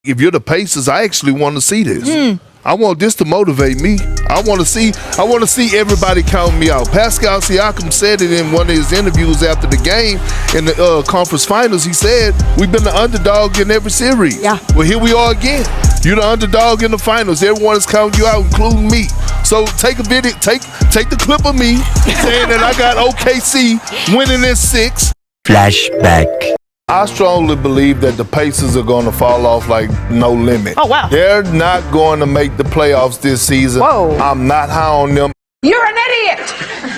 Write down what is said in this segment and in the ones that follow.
If you're the Pacers, I actually want to see this. I want this to motivate me. I want to see everybody count me out. Pascal Siakam said it in one of his interviews after the game in the conference finals. He said, we've been the underdog in every series. Yeah. Well, here we are again. You're the underdog in the finals. Everyone is counting you out, including me. So take a video, take the clip of me saying that I got OKC winning in 6. Flashback. I strongly believe that the Pacers are going to fall off like no limit. Oh, wow. They're not going to make the playoffs this season. Whoa. I'm not high on them. You're an idiot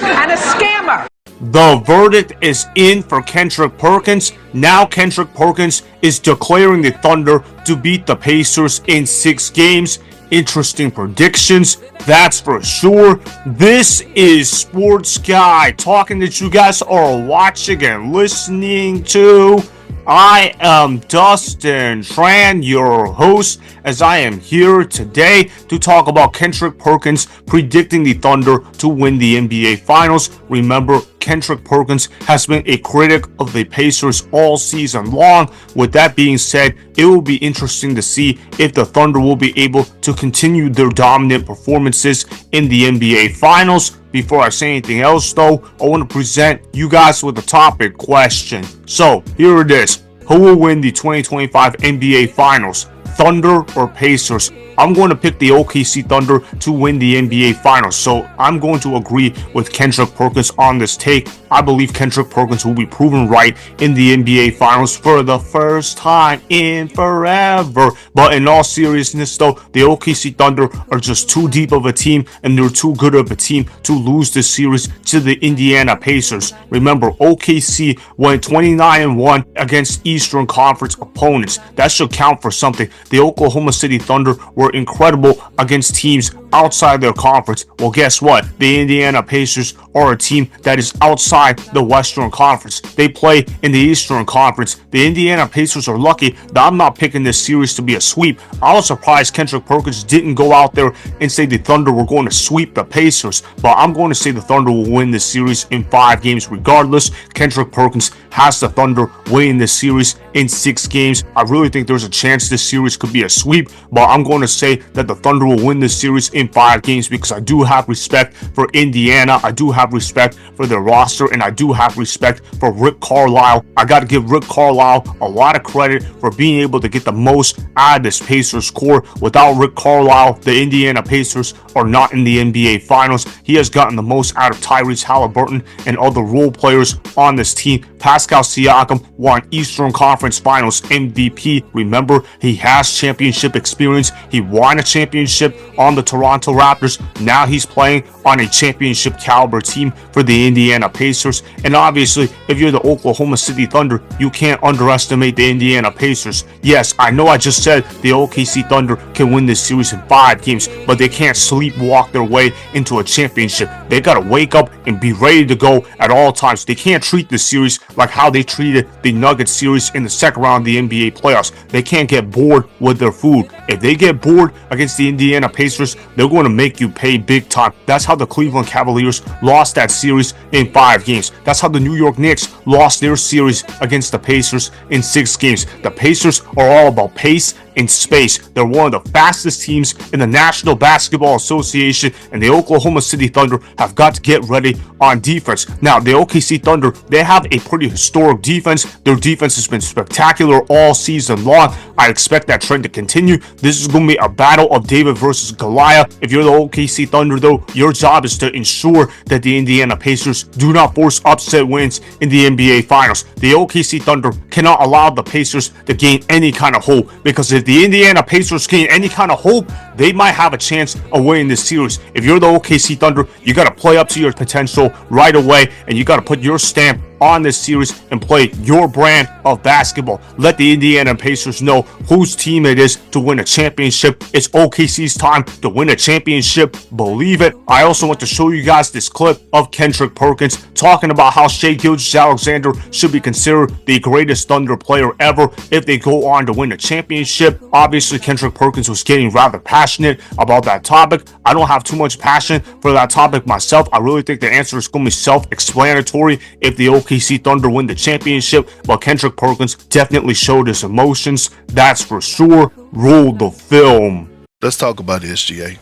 and a scammer. The verdict is in for Kendrick Perkins. Now Kendrick Perkins is declaring the Thunder to beat the Pacers in 6 games. Interesting predictions, that's for sure. This is Sports Guy talking that you guys are watching and listening to. I am Dustin Tran, your host, as I am here today to talk about Kendrick Perkins predicting the Thunder to win the NBA Finals. Remember, Kendrick Perkins has been a critic of the Pacers all season long. With that being said, it will be interesting to see if the Thunder will be able to continue their dominant performances in the NBA Finals. Before I say anything else though, I want to present you guys with a topic question. So, here it is. Who will win the 2025 NBA Finals? Thunder or Pacers? I'm going to pick the OKC Thunder to win the NBA Finals. So I'm going to agree with Kendrick Perkins on this take. I believe Kendrick Perkins will be proven right in the NBA Finals for the first time in forever. But in all seriousness though, the OKC Thunder are just too deep of a team and they're too good of a team to lose this series to the Indiana Pacers. Remember, OKC went 29-1 against Eastern Conference opponents. That should count for something. The Oklahoma City Thunder were incredible against teams outside their conference. Well, guess what? The Indiana Pacers are a team that is outside the Western Conference. They play in the Eastern Conference. The Indiana Pacers are lucky that I'm not picking this series to be a sweep. I was surprised Kendrick Perkins didn't go out there and say the Thunder were going to sweep the Pacers, but I'm going to say the Thunder will win this series in 5 games regardless. Kendrick Perkins has the Thunder winning this series in 6 games. I really think there's a chance this series could be a sweep, but I'm going to say that the Thunder will win this series in 5 games because I do have respect for Indiana. I do have respect for their roster, and I do have respect for Rick Carlisle. I got to give Rick Carlisle a lot of credit for being able to get the most out of this Pacers core. Without Rick Carlisle, the Indiana Pacers are not in the NBA Finals. He has gotten the most out of Tyrese Haliburton and other role players on this team. Pascal Siakam won Eastern Conference Finals MVP. Remember, he has championship experience. He won a championship on the Toronto Raptors. Now he's playing on a championship caliber team for the Indiana Pacers. And obviously, if you're the Oklahoma City Thunder, you can't underestimate the Indiana Pacers. Yes, I know I just said the OKC Thunder can win this series in 5 games, but they can't sleepwalk their way into a championship. They got to wake up and be ready to go at all times. They can't treat this series like how they treated the Nuggets series in the second round of the NBA playoffs. They can't get bored with their food. If they get bored against the Indiana Pacers, they're going to make you pay big time. That's how the Cleveland Cavaliers lost that series in 5 games. That's how the New York Knicks lost their series against the Pacers in 6 games. The Pacers are all about pace and space. They're one of the fastest teams in the National Basketball Association, and the Oklahoma City Thunder have got to get ready on defense. Now, the OKC Thunder, they have a pretty historic defense. Their defense has been spectacular all season long. I expect that trend to continue. This is going to be a battle of David versus Goliath. If you're the OKC Thunder, though, your job is to ensure that the Indiana Pacers do not force upset wins in the NBA Finals. The OKC Thunder cannot allow the Pacers to gain any kind of hope, because if the Indiana Pacers gain any kind of hope, they might have a chance of winning this series. If you're the OKC Thunder, you got to play up to your potential right away, and you got to put your stamp on this series and play your brand of basketball. Let the Indiana Pacers know whose team it is to win a championship. It's OKC's time to win a championship. Believe it. I also want to show you guys this clip of Kendrick Perkins talking about how Shai Gilgeous-Alexander should be considered the greatest Thunder player ever if they go on to win a championship. Obviously, Kendrick Perkins was getting rather passionate passionate about that topic. I don't have too much passion for that topic myself. I really think the answer is going to be self-explanatory if the OKC Thunder win the championship, but Kendrick Perkins definitely showed his emotions. That's for sure. Roll the film. Let's talk about the SGA.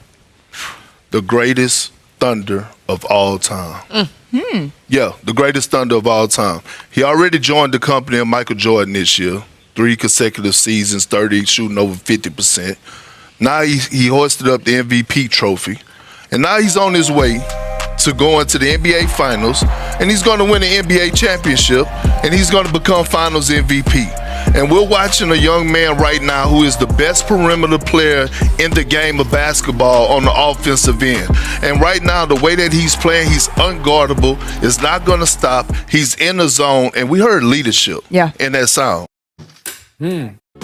The greatest Thunder of all time. Mm-hmm. Yeah, the greatest Thunder of all time. He already joined the company of Michael Jordan this year. 3 consecutive seasons, 30, shooting over 50%. Now he hoisted up the MVP trophy. And now he's on his way to going to the NBA Finals. And he's going to win the NBA championship. And he's going to become Finals MVP. And we're watching a young man right now who is the best perimeter player in the game of basketball on the offensive end. And right now, the way that he's playing, he's unguardable. It's not going to stop. He's in the zone. And we heard leadership in that sound.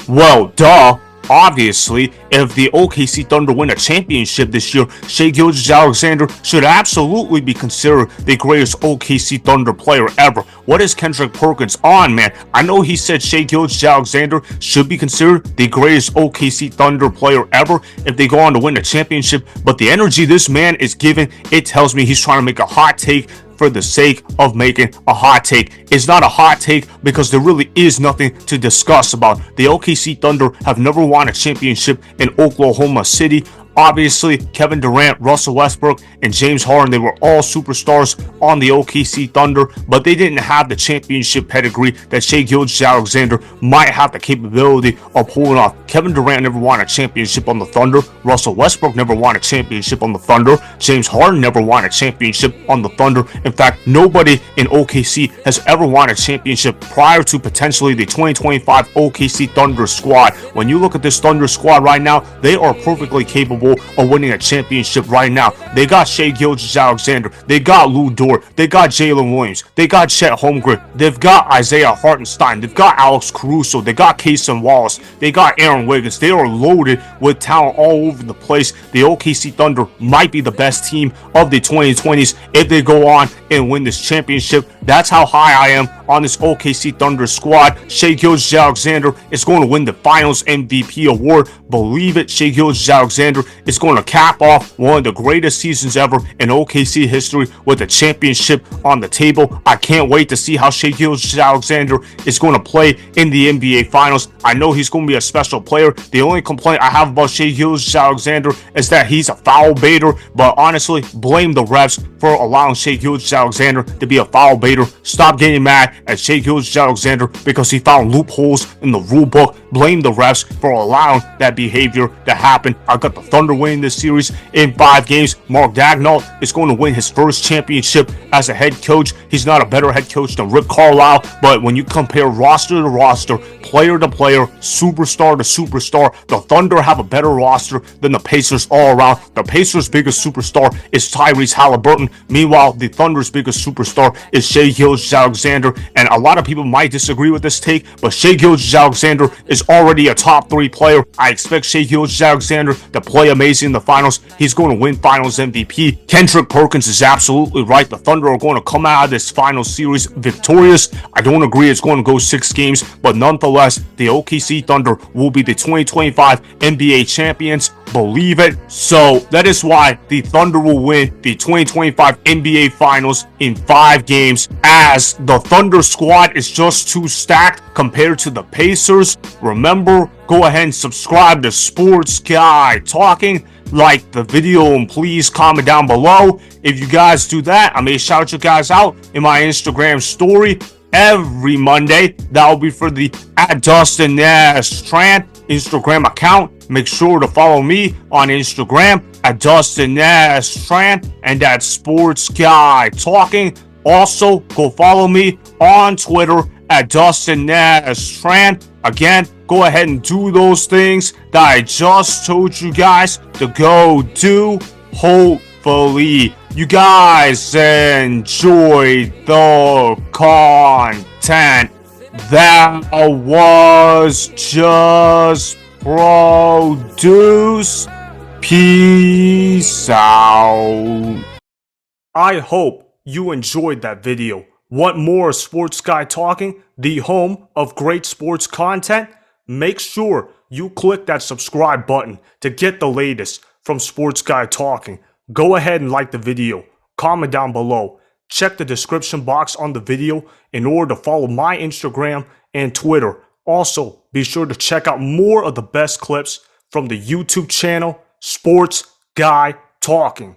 Well, duh. Obviously, if the OKC Thunder win a championship this year, Shai Gilgeous-Alexander should absolutely be considered the greatest OKC Thunder player ever. What is Kendrick Perkins on, man? I know he said Shai Gilgeous-Alexander should be considered the greatest OKC Thunder player ever if they go on to win a championship, but the energy this man is giving, it tells me he's trying to make a hot take for the sake of making a hot take. It's not a hot take because there really is nothing to discuss about. The OKC Thunder have never won a championship in Oklahoma City. Obviously, Kevin Durant, Russell Westbrook, and James Harden, they were all superstars on the OKC Thunder, but they didn't have the championship pedigree that Shai Gilgeous-Alexander might have the capability of pulling off. Kevin Durant never won a championship on the Thunder. Russell Westbrook never won a championship on the Thunder. James Harden never won a championship on the Thunder. In fact, nobody in OKC has ever won a championship prior to potentially the 2025 OKC Thunder squad. When you look at this Thunder squad right now, they are perfectly capable of winning a championship right now. They got Shai Gilgeous-Alexander, they got Dort, they got Jalen Williams, they got Chet Holmgren, they've got Isaiah Hartenstein, they've got Alex Caruso, they got Casey Wallace, they got Aaron Wiggins. They are loaded with talent all over the place. The OKC Thunder might be the best team of the 2020s if they go on and win this championship. That's how high I am on this OKC Thunder squad. Shai Gilgeous-Alexander is going to win the Finals MVP award. Believe it, Shai Gilgeous-Alexander is going to cap off one of the greatest seasons ever in OKC history with a championship on the table. I can't wait to see how Shai Gilgeous-Alexander is going to play in the NBA Finals. I know he's going to be a special player. The only complaint I have about Shai Gilgeous-Alexander is that he's a foul baiter, but honestly, blame the refs for allowing Shai Gilgeous-Alexander to be a foul baiter. Stop getting mad at Shai Gilgeous-Alexander because he found loopholes in the rule book. Blame the refs for allowing that behavior to happen. I got the Thunder winning this series in 5 games. Mark Daigneault is going to win his first championship as a head coach. He's not a better head coach than Rick Carlisle, but when you compare roster to roster, player to player, superstar to superstar, the Thunder have a better roster than the Pacers all around. The Pacers' biggest superstar is Tyrese Haliburton. Meanwhile, the Thunder's biggest superstar is Shai Gilgeous-Alexander, and a lot of people might disagree with this take, but Shai Gilgeous-Alexander is already a top 3 player. I expect Shai Gilgeous-Alexander to play amazing in the finals. He's going to win Finals MVP. Kendrick Perkins is absolutely right. The Thunder are going to come out of this final series victorious. I don't agree it's going to go 6 games, but nonetheless, the OKC Thunder will be the 2025 NBA champions. Believe it. So that is why the Thunder will win the 2025 NBA Finals in 5 games, as the Thunder squad is just too stacked compared to the Pacers. Remember, go ahead and subscribe to Sports Guy Talking. Like the video and please comment down below. If you guys do that, I may shout you guys out in my Instagram story every Monday. That will be for the @DustinNashTran Instagram account. Make sure to follow me on Instagram @DustinNashTran and at Sports Guy Talking. Also, go follow me on Twitter @DustinNashTran. Again, go ahead and do those things that I just told you guys to go do. Hopefully, you guys enjoyed the content that was just produced. Peace out. I hope you enjoyed that video. Want more Sports Guy Talking, the home of great sports content? Make sure you click that subscribe button to get the latest from Sports Guy Talking. Go ahead and like the video, comment down below, check the description box on the video in order to follow my Instagram and Twitter. Also, be sure to check out more of the best clips from the YouTube channel, Sports Guy Talking.